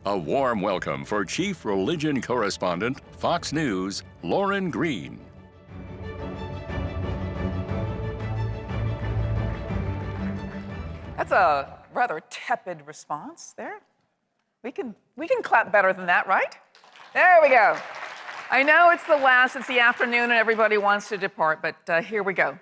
A warm welcome for Chief Religion Correspondent, Fox News, Lauren Greene. That's a rather tepid response there. We can clap better than that, right? There we go. I know it's the afternoon and everybody wants to depart, but here we go.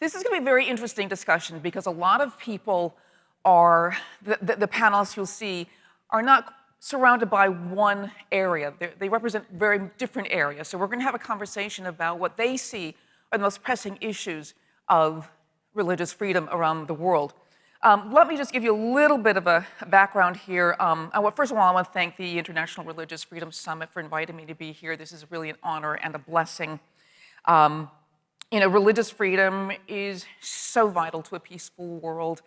This is going to be a very interesting discussion because a lot of people are, the panelists you'll see, are not surrounded by one area. They represent very different areas. So we're going to have a conversation about what they see are the most pressing issues of religious freedom around the world. Let me just give you a little bit of a background here. First of all, I want to thank the International Religious Freedom Summit for inviting me to be here. This is really an honor and a blessing. Religious freedom is so vital to a peaceful world.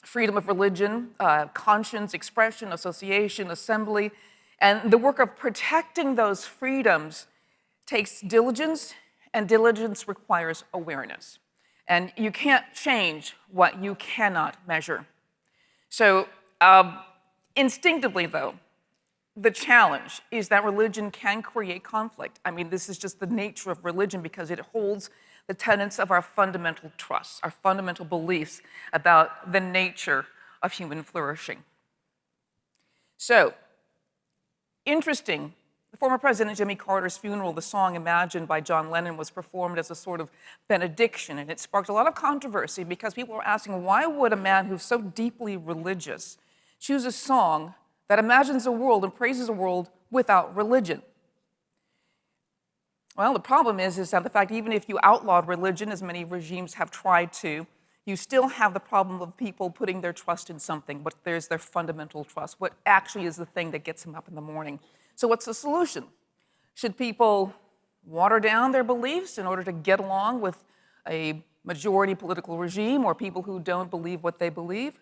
Freedom of religion, conscience, expression, association, assembly, and the work of protecting those freedoms takes diligence, and diligence requires awareness. And you can't change what you cannot measure. So instinctively, though, the challenge is that religion can create conflict. I mean, this is just the nature of religion because it holds the tenets of our fundamental trusts, our fundamental beliefs about the nature of human flourishing. So, interesting. The former President Jimmy Carter's funeral, the song Imagine by John Lennon was performed as a sort of benediction, and it sparked a lot of controversy because people were asking, why would a man who's so deeply religious choose a song that imagines a world and praises a world without religion? Well, the problem is that the fact even if you outlawed religion, as many regimes have tried to, you still have the problem of people putting their trust in something, but there's their fundamental trust, what actually is the thing that gets them up in the morning. So what's the solution? Should people water down their beliefs in order to get along with a majority political regime or people who don't believe what they believe?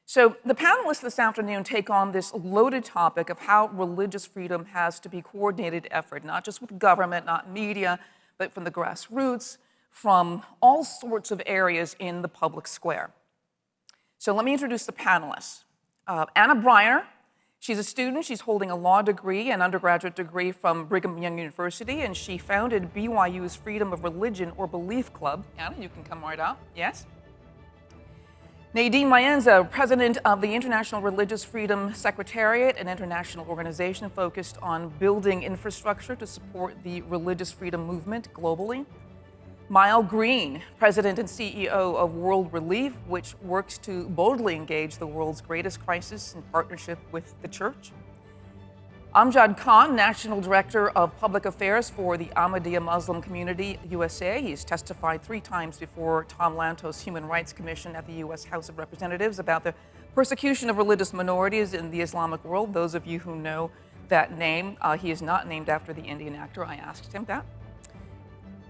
So the panelists this afternoon take on this loaded topic of how religious freedom has to be coordinated effort, not just with government, not media, but from the grassroots, from all sorts of areas in the public square. So let me introduce the panelists. Anna Bryner. She's a student. She's holding a law degree and undergraduate degree from Brigham Young University, and she founded BYU's Freedom of Religion or Belief Club. Anna, you can come right out. Yes? Nadine Maenza, president of the International Religious Freedom Secretariat, an international organization focused on building infrastructure to support the religious freedom movement globally. Myal, Greene, president and CEO of World Relief, which works to boldly engage the world's greatest crisis in partnership with the church. Amjad, national director of public affairs for the Ahmadiyya Muslim Community USA. He's testified 3 times before Tom Lantos' Human Rights Commission at the U.S. House of Representatives about the persecution of religious minorities in the Islamic world. Those of you who know that name, he is not named after the Indian actor. I asked him that.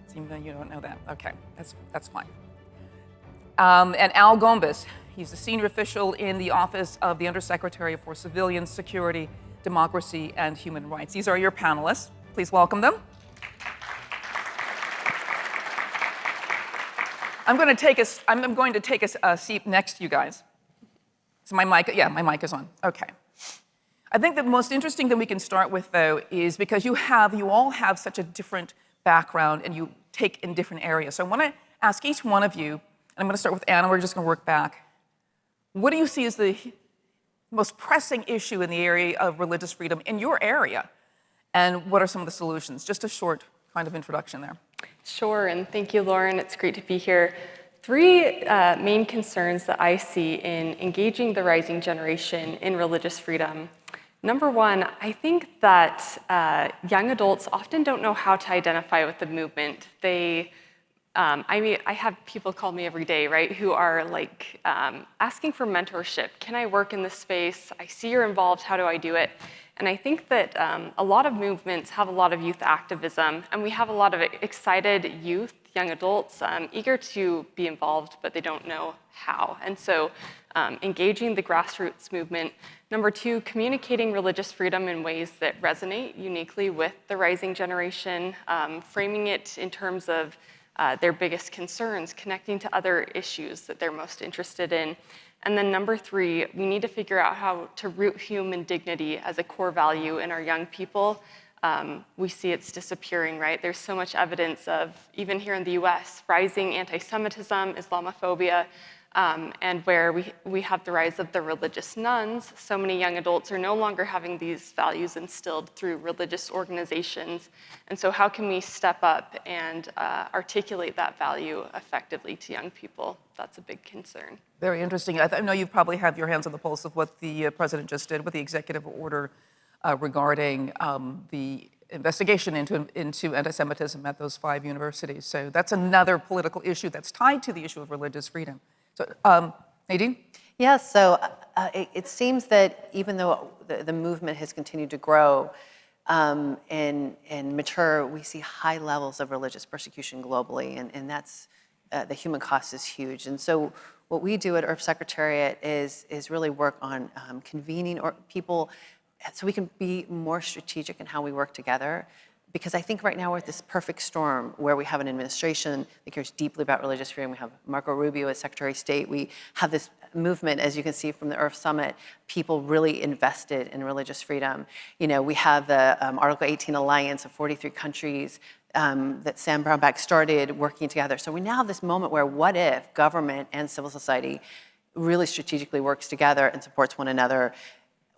Seems that you don't know that. Okay, that's fine. And Al Gombas, he's a senior official in the Office of the Undersecretary for Civilian Security, Democracy, and Human Rights. These are your panelists. Please welcome them. I'm going to take a seat next to you guys. So my mic is on. Okay. I think the most interesting thing we can start with, though, is because you all have such a different background and you take in different areas. So I want to ask each one of you, and I'm going to start with Anna, we're just going to work back. What do you see as the most pressing issue in the area of religious freedom in your area? And what are some of the solutions? Just a short kind of introduction there. Sure, and thank you, Lauren. It's great to be here. 3 main concerns that I see in engaging the rising generation in religious freedom. Number 1, I think that young adults often don't know how to identify with the movement. I have people call me every day, right, who are like asking for mentorship. Can I work in this space? I see you're involved. How do I do it? And I think that a lot of movements have a lot of youth activism, and we have a lot of excited youth, young adults, eager to be involved, but they don't know how. And so engaging the grassroots movement. Number 2, communicating religious freedom in ways that resonate uniquely with the rising generation, framing it in terms of their biggest concerns, connecting to other issues that they're most interested in. And then number 3, we need to figure out how to root human dignity as a core value in our young people. We see it's disappearing, right? There's so much evidence of, even here in the US, rising anti-Semitism, Islamophobia, and where we have the rise of the religious nuns. So many young adults are no longer having these values instilled through religious organizations. And so how can we step up and articulate that value effectively to young people? That's a big concern. Very interesting. I know you probably have your hands on the pulse of what the president just did with the executive order regarding the investigation into anti-Semitism at those 5 universities. So that's another political issue that's tied to the issue of religious freedom. So, Nadine? Yes, so it seems that even though the movement has continued to grow and mature, we see high levels of religious persecution globally, and that's, the human cost is huge. And so what we do at IRF Secretariat is really work on convening people so we can be more strategic in how we work together. Because I think right now we're at this perfect storm where we have an administration that cares deeply about religious freedom. We have Marco Rubio as Secretary of State. We have this movement, as you can see from the IRF Summit, people really invested in religious freedom. You know, we have the Article 18 Alliance of 43 countries that Sam Brownback started working together. So we now have this moment where what if government and civil society really strategically works together and supports one another,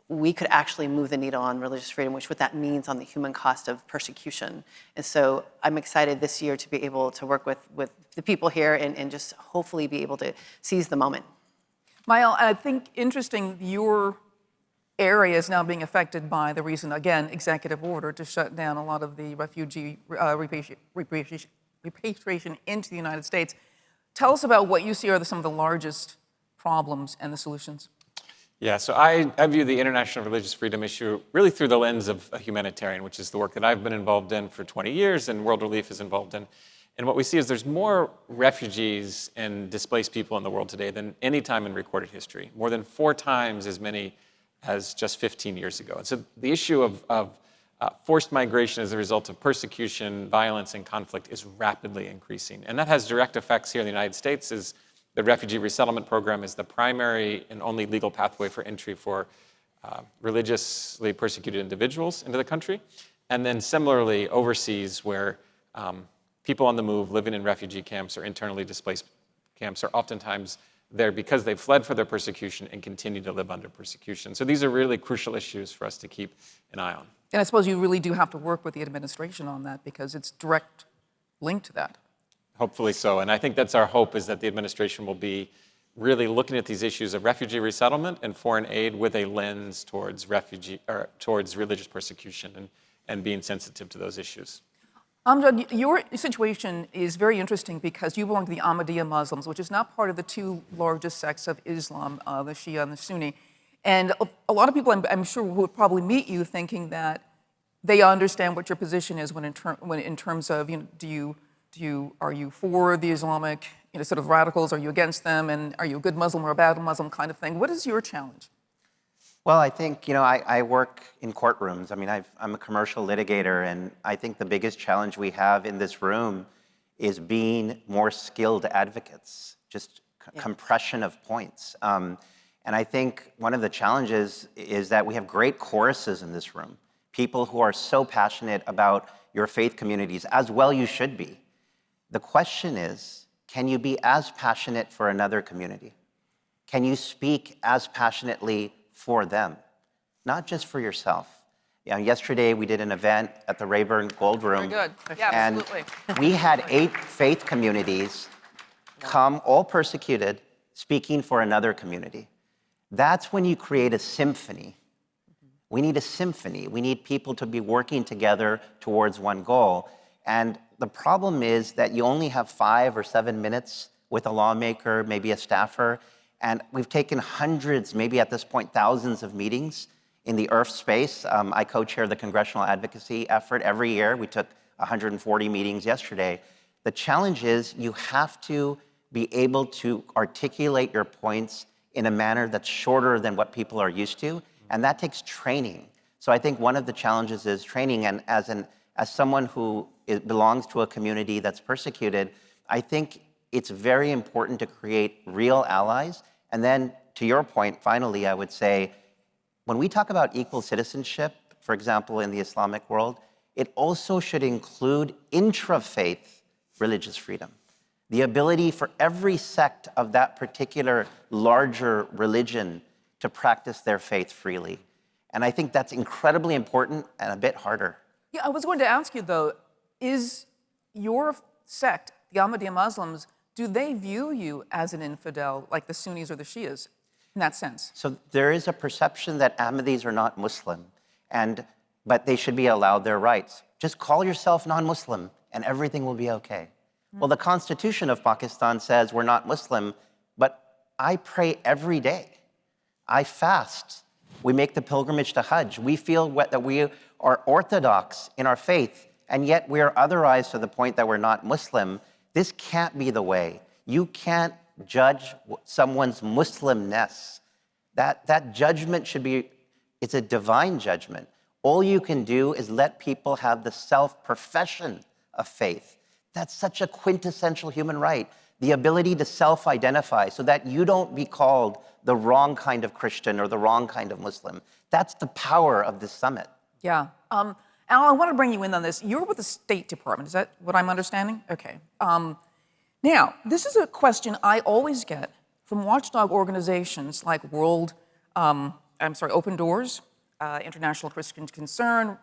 we could actually move the needle on religious freedom, which what that means on the human cost of persecution. And so I'm excited this year to be able to work with the people here and just hopefully be able to seize the moment. Myal, I think interesting, your area is now being affected by the recent, again, executive order to shut down a lot of the refugee repatriation into the United States. Tell us about what you see are some of the largest problems and the solutions. Yeah, so I view the international religious freedom issue really through the lens of a humanitarian, which is the work that I've been involved in for 20 years and World Relief is involved in. And what we see is there's more refugees and displaced people in the world today than any time in recorded history, more than 4 times as many as just 15 years ago. And so the issue of forced migration as a result of persecution, violence, and conflict is rapidly increasing. And that has direct effects here in the United States. The refugee resettlement program is the primary and only legal pathway for entry for religiously persecuted individuals into the country. And then similarly, overseas, where people on the move living in refugee camps or internally displaced camps are oftentimes there because they've fled for their persecution and continue to live under persecution. So these are really crucial issues for us to keep an eye on. And I suppose you really do have to work with the administration on that because it's direct link to that. Hopefully so, and I think that's our hope, is that the administration will be really looking at these issues of refugee resettlement and foreign aid with a lens towards religious persecution and being sensitive to those issues. Amjad, your situation is very interesting because you belong to the Ahmadiyya Muslims, which is not part of the 2 largest sects of Islam, the Shia and the Sunni. And a lot of people, I'm sure, would probably meet you thinking that they understand what your position is when in terms of, are you for the Islamic, sort of radicals? Are you against them? And are you a good Muslim or a bad Muslim kind of thing? What is your challenge? Well, I think, I work in courtrooms. I mean, I'm a commercial litigator, and I think the biggest challenge we have in this room is being more skilled advocates, just compression of points. And I think one of the challenges is that we have great choruses in this room, people who are so passionate about your faith communities, as well you should be. The question is, can you be as passionate for another community? Can you speak as passionately for them, not just for yourself? Yesterday we did an event at the Rayburn Gold Room. Very good. Yeah, and absolutely. we had 8 faith communities come, all persecuted, speaking for another community. That's when you create a symphony. We need a symphony. We need people to be working together towards one goal. And the problem is that you only have 5 or 7 minutes with a lawmaker, maybe a staffer, and we've taken hundreds, maybe at this point, thousands of meetings in the IRF space. I co-chair the congressional advocacy effort every year. We took 140 meetings yesterday. The challenge is you have to be able to articulate your points in a manner that's shorter than what people are used to, and that takes training. So I think one of the challenges is training, and as someone who belongs to a community that's persecuted, I think it's very important to create real allies and then to your point, finally, I would say, when we talk about equal citizenship, for example, in the Islamic world, it also should include intra-faith religious freedom. The ability for every sect of that particular larger religion to practice their faith freely. And I think that's incredibly important and a bit harder. Yeah, I was going to ask you, though, is your sect, the Ahmadiyya Muslims, do they view you as an infidel like the Sunnis or the Shias in that sense? So there is a perception that Ahmadis are not Muslim, but they should be allowed their rights. Just call yourself non-Muslim and everything will be okay. Well, the Constitution of Pakistan says we're not Muslim, but I pray every day. I fast. We make the pilgrimage to Hajj. We feel that we are orthodox in our faith, and yet we are otherized to the point that we're not Muslim. This can't be the way. You can't judge someone's Muslimness. That judgment should be, it's a divine judgment. All you can do is let people have the self-profession of faith. That's such a quintessential human right. The ability to self-identify so that you don't be called the wrong kind of Christian or the wrong kind of Muslim. That's the power of this summit. Yeah. Al, I want to bring you in on this. You're with the State Department. Is that what I'm understanding? Okay. Now, this is a question I always get from watchdog organizations like Open Doors, International Christian Concern,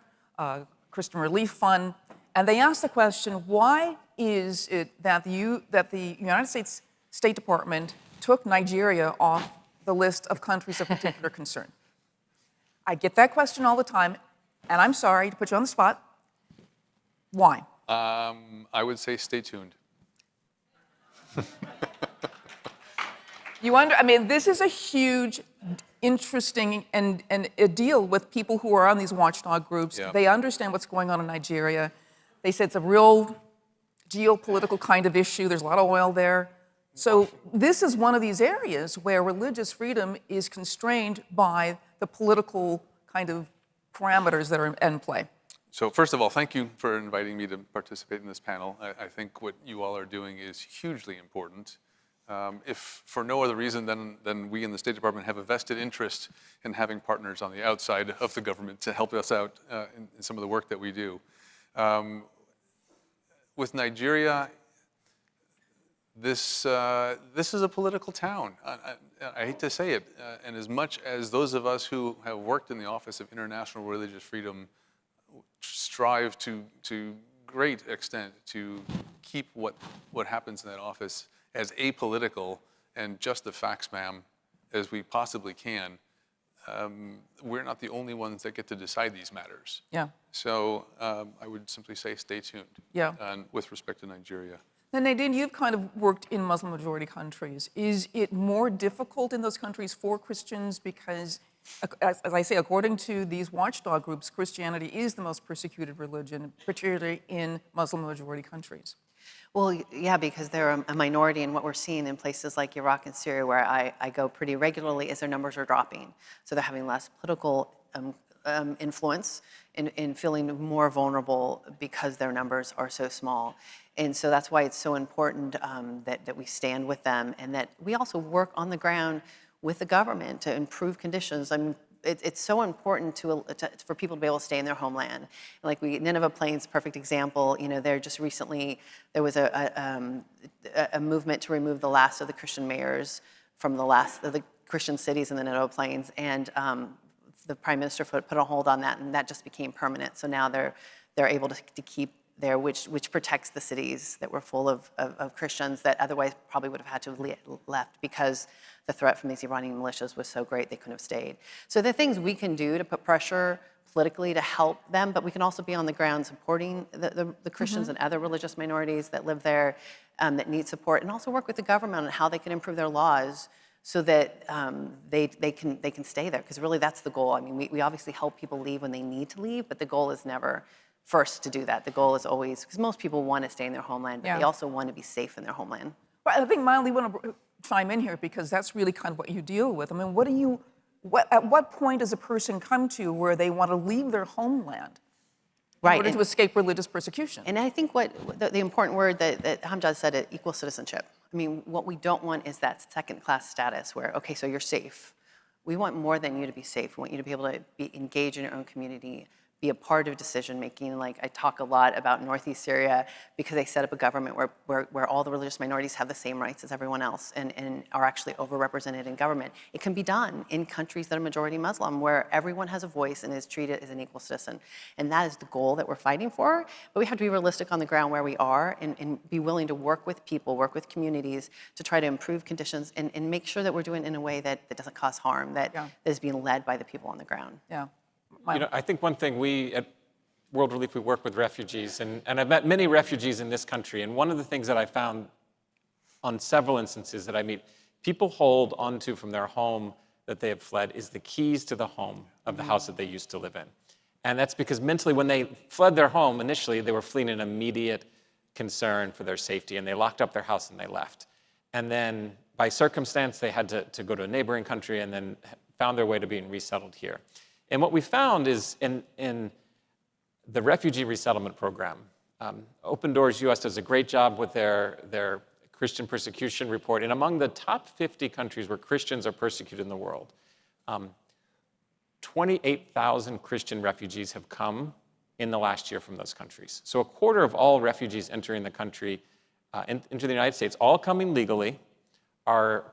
Christian Relief Fund, and they ask the question, why is it that the United States State Department took Nigeria off the list of countries of particular concern? I get that question all the time, and I'm sorry to put you on the spot. Why? I would say stay tuned. This is a huge, interesting and a deal with people who are on these watchdog groups. Yeah. They understand what's going on in Nigeria. They say it's a real geopolitical kind of issue. There's a lot of oil there. So this is one of these areas where religious freedom is constrained by the political kind of parameters that are in play. So first of all, thank you for inviting me to participate in this panel. I think what you all are doing is hugely important. If for no other reason than we in the State Department have a vested interest in having partners on the outside of the government to help us out in some of the work that we do. With Nigeria, this is a political town. I hate to say it, and as much as those of us who have worked in the Office of International Religious Freedom strive to great extent to keep what happens in that office as apolitical and just the facts, ma'am, as we possibly can, we're not the only ones that get to decide these matters. Yeah. So I would simply say stay tuned. Yeah. With respect to Nigeria. Now, Nadine, you've kind of worked in Muslim-majority countries. Is it more difficult in those countries for Christians because, as I say, according to these watchdog groups, Christianity is the most persecuted religion, particularly in Muslim-majority countries? Well, yeah, because they're a minority, and what we're seeing in places like Iraq and Syria, where I go pretty regularly, is their numbers are dropping. So they're having less political influence in feeling more vulnerable because their numbers are so small. And so that's why it's so important that we stand with them and that we also work on the ground with the government to improve conditions. I mean, it's so important for people to be able to stay in their homeland. Like Nineveh Plains, perfect example. You know, there was a movement to remove the last of the Christian mayors from the last of the Christian cities in the Nineveh Plains, and the Prime Minister put a hold on that, and that just became permanent. So now they're able to keep there, which protects the cities that were full of Christians that otherwise probably would have had to have left because the threat from these Iranian militias was so great they couldn't have stayed. So there are things we can do to put pressure politically to help them, but we can also be on the ground supporting the Christians and other religious minorities that live there that need support, and also work with the government on how they can improve their laws so that they can stay there, because really that's the goal. I mean, we obviously help people leave when they need to leave, but the goal is never first to do that. The goal is always, because most people want to stay in their homeland, but they also want to be safe in their homeland. Well, I think, Myal, you want to chime in here because that's really kind of what you deal with. I mean, at what point does a person come to where they want to leave their homeland in order to escape religious persecution? And I think what the important word that Amjad said, equal citizenship. I mean, what we don't want is that second-class status where, okay, so you're safe. We want more than you to be safe. We want you to be able to engage in your own community, be a part of decision-making. Like, I talk a lot about Northeast Syria because they set up a government where all the religious minorities have the same rights as everyone else and are actually overrepresented in government. It can be done in countries that are majority Muslim, where everyone has a voice and is treated as an equal citizen. And that is the goal that we're fighting for. But we have to be realistic on the ground where we are and be willing to work with people, work with communities to try to improve conditions and make sure that we're doing it in a way that doesn't cause harm, that is being led by the people on the ground. Yeah. You know, I think one thing we at World Relief, we work with refugees, and I've met many refugees in this country, and one of the things that I found on several instances that I meet, people hold onto from their home that they have fled is the keys to the home of the house that they used to live in. And that's because mentally, when they fled their home initially, they were fleeing an immediate concern for their safety, and they locked up their house and they left. And then by circumstance, they had to go to a neighboring country and then found their way to being resettled here. And what we found is in the refugee resettlement program, Open Doors US does a great job with their Christian persecution report. And among the top 50 countries where Christians are persecuted in the world, 28,000 Christian refugees have come in the last year from those countries. So a quarter of all refugees entering the country, into the United States, all coming legally, are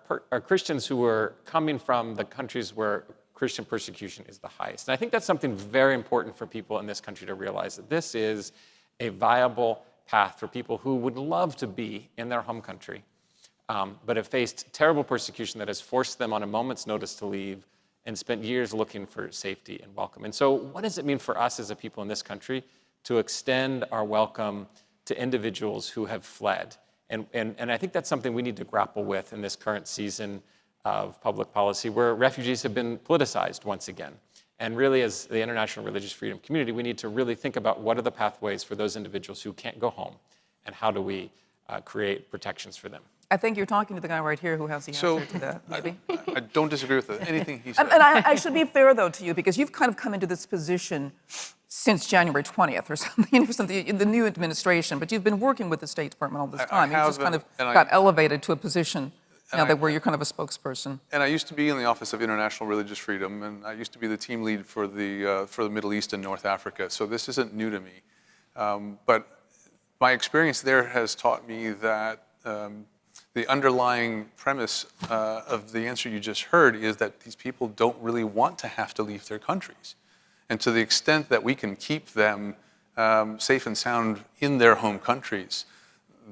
Christians who were coming from the countries where Christian persecution is the highest. And I think that's something very important for people in this country to realize, that this is a viable path for people who would love to be in their home country, but have faced terrible persecution that has forced them on a moment's notice to leave and spent years looking for safety and welcome. And so what does it mean for us as a people in this country to extend our welcome to individuals who have fled? And I think that's something we need to grapple with in this current season of public policy, where refugees have been politicized once again. And really, as the international religious freedom community, we need to really think about what are the pathways for those individuals who can't go home, and how do we create protections for them. I think you're talking to the guy right here who has the answer to that, maybe. I don't disagree with anything he said. And I should be fair, though, to you, because you've kind of come into this position since January 20th or something, in the new administration, but you've been working with the State Department all this time. You just kind of got elevated to a position now that where you're kind of a spokesperson. And I used to be in the Office of International Religious Freedom, and I used to be the team lead for the Middle East and North Africa, so this isn't new to me. But my experience there has taught me that the underlying premise of the answer you just heard is that these people don't really want to have to leave their countries. And to the extent that we can keep them safe and sound in their home countries,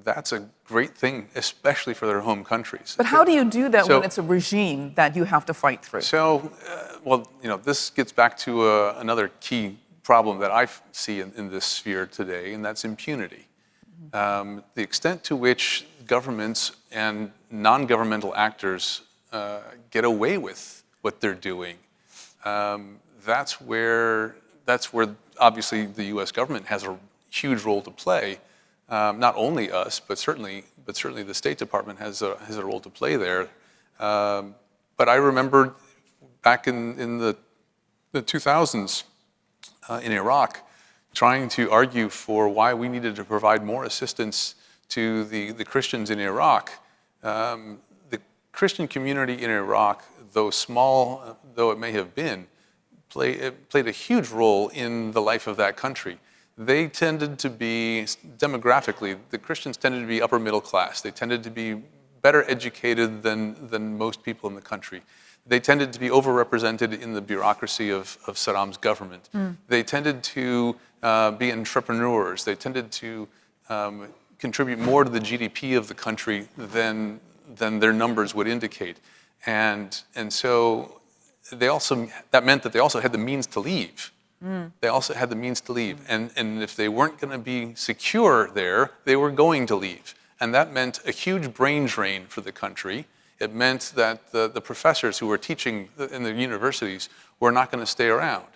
that's a great thing, especially for their home countries. But how do you do that when it's a regime that you have to fight through? So, well, you know, this gets back to another key problem that I see in this sphere today, and that's impunity. The extent to which governments and non-governmental actors get away with what they're doing, that's where obviously the U.S. government has a huge role to play. Not only us, but certainly the State Department has a role to play there. But I remember back in the 2000s in Iraq, trying to argue for why we needed to provide more assistance to the Christians in Iraq. The Christian community in Iraq, though small though it may have been, played a huge role in the life of that country. They tended to be, demographically, the Christians tended to be upper middle class. They tended to be better educated than most people in the country. They tended to be overrepresented in the bureaucracy of Saddam's government. They tended to be entrepreneurs. They tended to contribute more to the GDP of the country than their numbers would indicate. And so that meant that they also had the means to leave. They also had the means to leave. And if they weren't going to be secure there, they were going to leave. And that meant a huge brain drain for the country. It meant that the professors who were teaching in the universities were not going to stay around.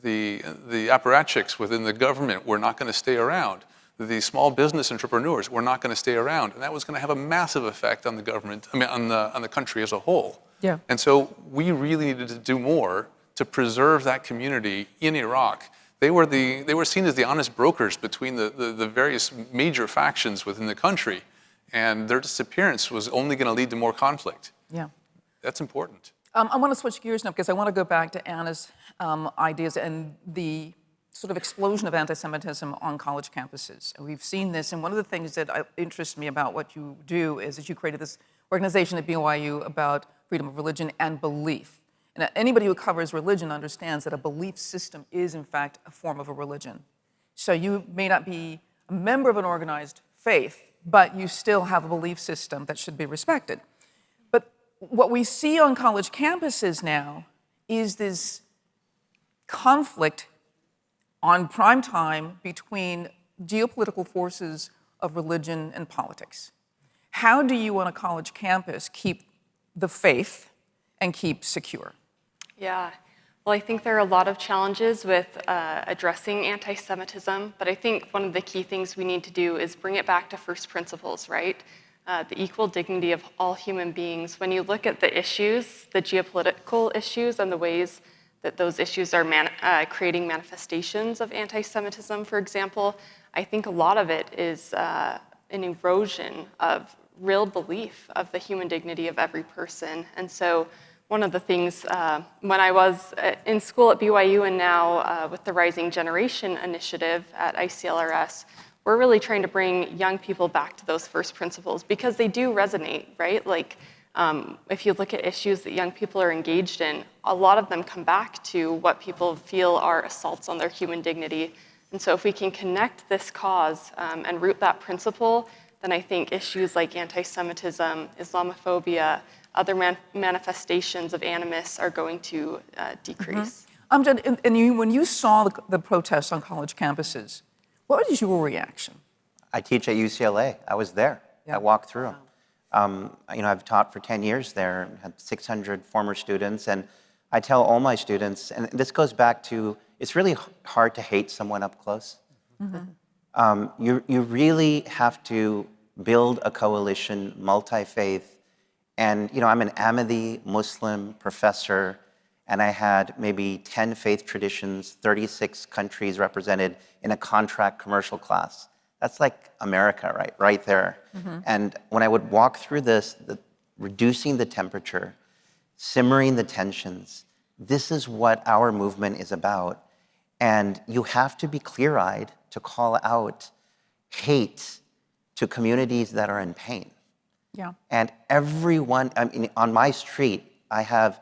The apparatchiks within the government were not going to stay around. The small business entrepreneurs were not going to stay around. And that was going to have a massive effect on the government, on the country as a whole. Yeah. And so we really needed to do more to preserve that community in Iraq. They were seen as the honest brokers between the various major factions within the country. and their disappearance was only going to lead to more conflict. Yeah. That's important. I want to switch gears now because I want to go back to Anna's ideas and the sort of explosion of anti-Semitism on college campuses. And we've seen this, and one of the things that interests me about what you do is that you created this organization at BYU about freedom of religion and belief. And anybody who covers religion understands that a belief system is, in fact, a form of a religion. So you may not be a member of an organized faith, but you still have a belief system that should be respected. But what we see on college campuses now is this conflict on prime time between geopolitical forces of religion and politics. How do you on a college campus keep the faith and keep secure? Yeah, well, I think there are a lot of challenges with addressing anti-Semitism, but I think one of the key things we need to do is bring it back to first principles, right? The equal dignity of all human beings. When you look at the issues, the geopolitical issues and the ways that those issues are creating manifestations of anti-Semitism, for example, I think a lot of it is an erosion of real belief of the human dignity of every person. And so one of the things, when I was in school at BYU and now with the Rising Generation Initiative at ICLRS, we're really trying to bring young people back to those first principles because they do resonate, right? Like, if you look at issues that young people are engaged in, a lot of them come back to what people feel are assaults on their human dignity. And so if we can connect this cause and root that principle, then I think issues like anti-Semitism, Islamophobia, other manifestations of animus are going to decrease. Amjad, and when you saw the protests on college campuses, what was your reaction? I teach at UCLA. I was there. Yeah. I walked through them. I've taught for 10 years there, had 600 former students, and I tell all my students, and this goes back to, it's really hard to hate someone up close. You really have to build a coalition, multi-faith, and I'm an Ahmadi Muslim professor, and I had maybe 10 faith traditions, 36 countries represented in a contract commercial class. That's like America, right there. And when I would walk through this, reducing the temperature, simmering the tensions, this is what our movement is about. And you have to be clear-eyed to call out hate to communities that are in pain. Yeah. And everyone, on my street, I have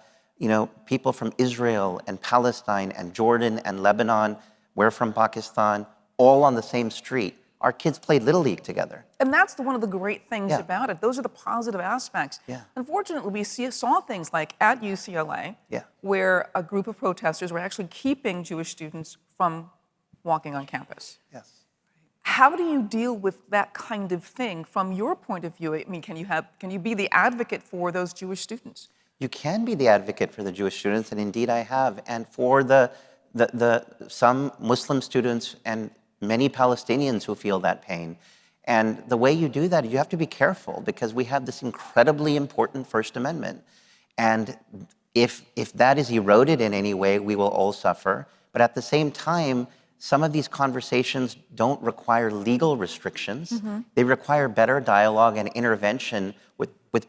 people from Israel and Palestine and Jordan and Lebanon, we're from Pakistan, all on the same street. Our kids played Little League together. And that's one of the great things Yeah. about it. Those are the positive aspects. Yeah. Unfortunately, we saw things like at UCLA, Yeah. where a group of protesters were actually keeping Jewish students from walking on campus. Yes. How do you deal with that kind of thing from your point of view? I mean, can you be the advocate for those Jewish students? You can be the advocate for the Jewish students, and indeed I have. And for some Muslim students and many Palestinians who feel that pain. And the way you do that, you have to be careful because we have this incredibly important First Amendment. And if that is eroded in any way, we will all suffer. But at the same time, some of these conversations don't require legal restrictions. They require better dialogue and intervention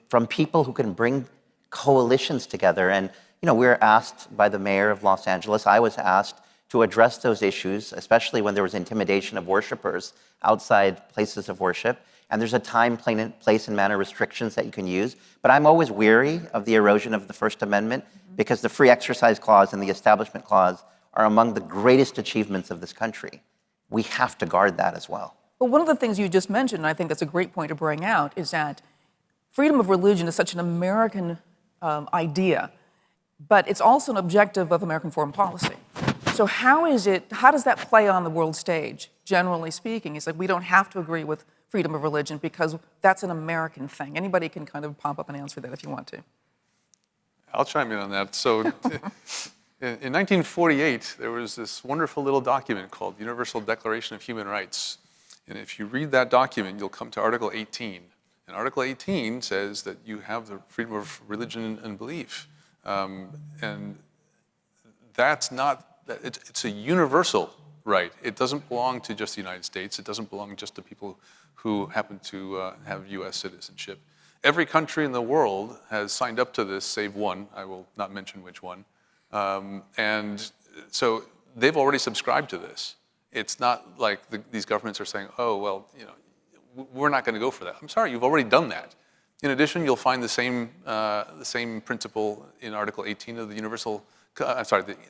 from people who can bring coalitions together. And we were asked by the mayor of Los Angeles, I was asked to address those issues, especially when there was intimidation of worshipers outside places of worship. And there's a time, place, and manner restrictions that you can use. But I'm always weary of the erosion of the First Amendment because the Free Exercise Clause and the Establishment Clause are among the greatest achievements of this country. We have to guard that as well. But one of the things you just mentioned, and I think that's a great point to bring out, is that freedom of religion is such an American idea, but it's also an objective of American foreign policy. So how does that play on the world stage, generally speaking? It's like we don't have to agree with freedom of religion because that's an American thing. Anybody can kind of pop up and answer that if you want to. I'll chime in on that. So in 1948, there was this wonderful little document called the Universal Declaration of Human Rights. And if you read that document, you'll come to Article 18. And Article 18 says that you have the freedom of religion and belief. And that's not, it's a universal right. It doesn't belong to just the United States. It doesn't belong just to people who happen to have U.S. citizenship. Every country in the world has signed up to this, save one. I will not mention which one. And so they've already subscribed to this. It's not like these governments are saying, oh, well, you know, we're not going to go for that. I'm sorry, you've already done that. In addition, you'll find the same principle in Article 18 of the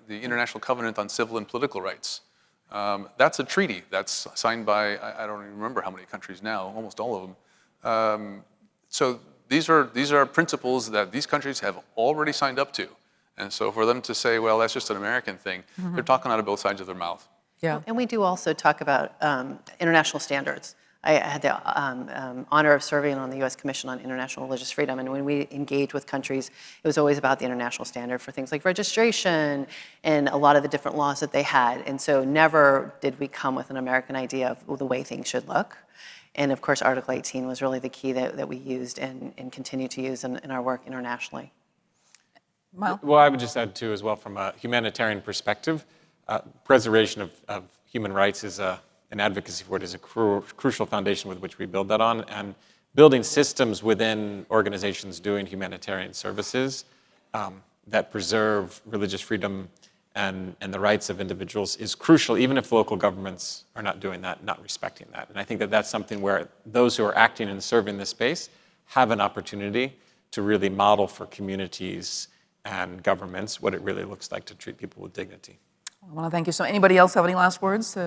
the International Covenant on Civil and Political Rights. That's a treaty that's signed by, I don't even remember how many countries now, almost all of them. So these are principles that these countries have already signed up to. And so for them to say, well, that's just an American thing, they're talking out of both sides of their mouth. Yeah. And we do also talk about international standards. I had the honor of serving on the U.S. Commission on International Religious Freedom, and when we engage with countries, it was always about the international standard for things like registration and a lot of the different laws that they had. And so never did we come with an American idea of the way things should look. And of course, Article 18 was really the key that we used and continue to use in our work internationally. Myal? Well, I would just add, too, as well, from a humanitarian perspective, preservation of human rights is an advocacy for it is a crucial foundation with which we build that on. And building systems within organizations doing humanitarian services that preserve religious freedom and the rights of individuals is crucial, even if local governments are not doing that, not respecting that. And I think that that's something where those who are acting and serving this space have an opportunity to really model for communities and governments what it really looks like to treat people with dignity. I want to thank you. So anybody else have any last words?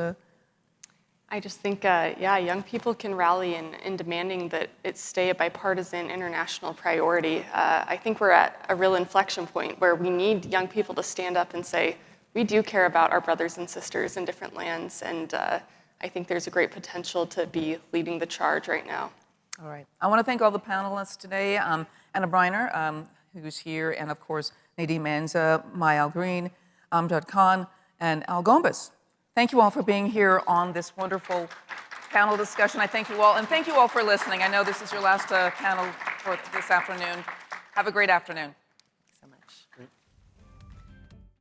I just think, yeah, young people can rally in demanding that it stay a bipartisan international priority. I think we're at a real inflection point where we need young people to stand up and say, we do care about our brothers and sisters in different lands, and I think there's a great potential to be leading the charge right now. All right. I want to thank all the panelists today, Anna Bryner, who's here, and of course, Nadine Maenza, Myal Greene, Amjad Khan, and Al Gombas. Thank you all for being here on this wonderful panel discussion. I thank you all, and thank you all for listening. I know this is your last panel for this afternoon. Have a great afternoon.